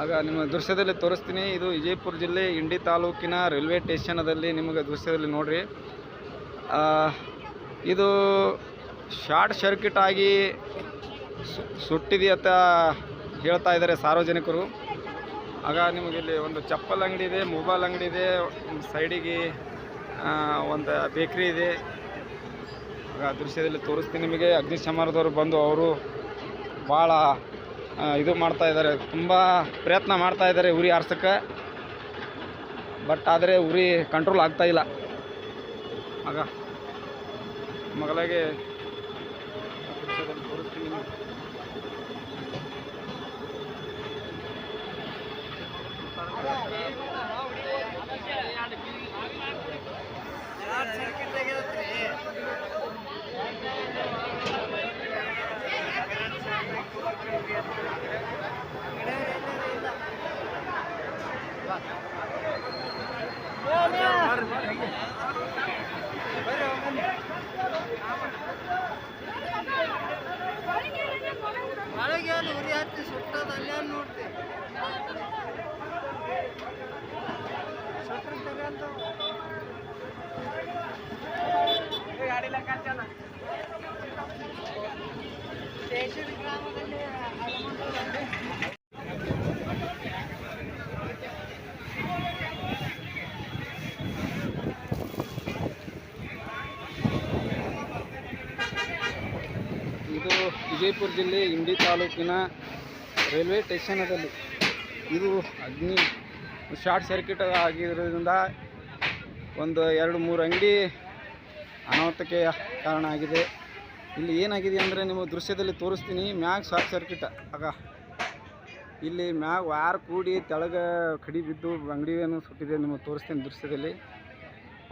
ಆಗ ನಿಮ್ಮ ದೃಶ್ಯದಲ್ಲಿ ತೋರಿಸ್ತೀನಿ. ಇದು ವಿಜಯಪುರ ಜಿಲ್ಲೆ ಇಂಡಿ ತಾಲೂಕಿನ ರೈಲ್ವೆ ಸ್ಟೇಷನದಲ್ಲಿ ನಿಮಗೆ ದೃಶ್ಯದಲ್ಲಿ ನೋಡ್ರಿ. ಇದು ಶಾರ್ಟ್ ಸರ್ಕ್ಯೂಟ್ ಆಗಿ ಸುಟ್ಟಿದೆ ಅಂತ ಹೇಳ್ತಾ ಇದ್ದಾರೆ ಸಾರ್ವಜನಿಕರು. ಆಗ ನಿಮಗೆ ಇಲ್ಲಿ ಒಂದು ಚಪ್ಪಲ್ ಅಂಗಡಿ ಇದೆ, ಮೊಬೈಲ್ ಅಂಗಡಿ ಇದೆ, ಸೈಡಿಗೆ ಒಂದು ಬೇಕ್ರಿ ಇದೆ. ಆಗ ದೃಶ್ಯದಲ್ಲಿ ತೋರಿಸ್ತೀನಿ ನಿಮಗೆ. ಅಗ್ನಿಶಾಮಕದವರು ಬಂದು ಅವರು ಭಾಳ ಇದು ಮಾಡ್ತಾ ಇದ್ದಾರೆ, ತುಂಬ ಪ್ರಯತ್ನ ಮಾಡ್ತಾ ಇದ್ದಾರೆ ಉರಿ ಆರ್ಸಕ್ಕೆ. ಬಟ್ ಆದರೆ ಉರಿ ಕಂಟ್ರೋಲ್ ಆಗ್ತಾ ಇಲ್ಲ. ಆಗ ಮಗಳಿಗೆ ದೃಶ್ಯದಲ್ಲಿ ತೋರಿಸ್ತೀನಿ. ಒಳಗೆ ಉರಿ ಹತ್ತಿ ಸುಟ್ಟದ ಅಲ್ಲೇ ನೋಡ್ತಿ ಗ್ರಾಮದಲ್ಲಿ ಇದು ವಿಜಯಪುರ ಜಿಲ್ಲೆ ಇಂಡಿ ತಾಲೂಕಿನ ರೈಲ್ವೆ ಸ್ಟೇಷನದಲ್ಲಿ ಇದು ಅಗ್ನಿ ಶಾರ್ಟ್ ಸರ್ಕ್ಯೂಟ್ ಆಗಿರೋದ್ರಿಂದ ಒಂದು 2-3 ಅಂಗಡಿ ಅನಾಹುತಕ್ಕೆ ಕಾರಣ ಆಗಿದೆ. ಇಲ್ಲಿ ಏನಾಗಿದೆ ಅಂದರೆ ನಿಮ್ಮ ದೃಶ್ಯದಲ್ಲಿ ತೋರಿಸ್ತೀನಿ. ಮ್ಯಾಗ್ ಶಾರ್ಟ್ ಸರ್ಕ್ಯೂಟ್ ಆಗ ಇಲ್ಲಿ ಮ್ಯಾಗ್ ವಾರ್ ಕೂಡಿ ತೆಳಗೆ ಕಡಿ ಬಿದ್ದು ಅಂಗಡಿಯನ್ನು ಸುಟ್ಟಿದೆ. ನಿಮಗೆ ತೋರಿಸ್ತೀನಿ ದೃಶ್ಯದಲ್ಲಿ.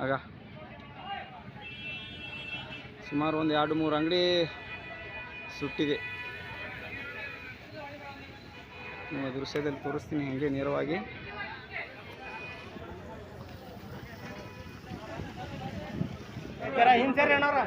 ಆಗ ಸುಮಾರು ಒಂದು 2-3 ಅಂಗಡಿ ಸುಟ್ಟಿದೆ. ನಿಮ್ಮ ದೃಶ್ಯದಲ್ಲಿ ತೋರಿಸ್ತೀನಿ ಹಾಗೆ ನೇರವಾಗಿ. ಹಿಂಸರಿ ಅಣ್ಣವ್ರ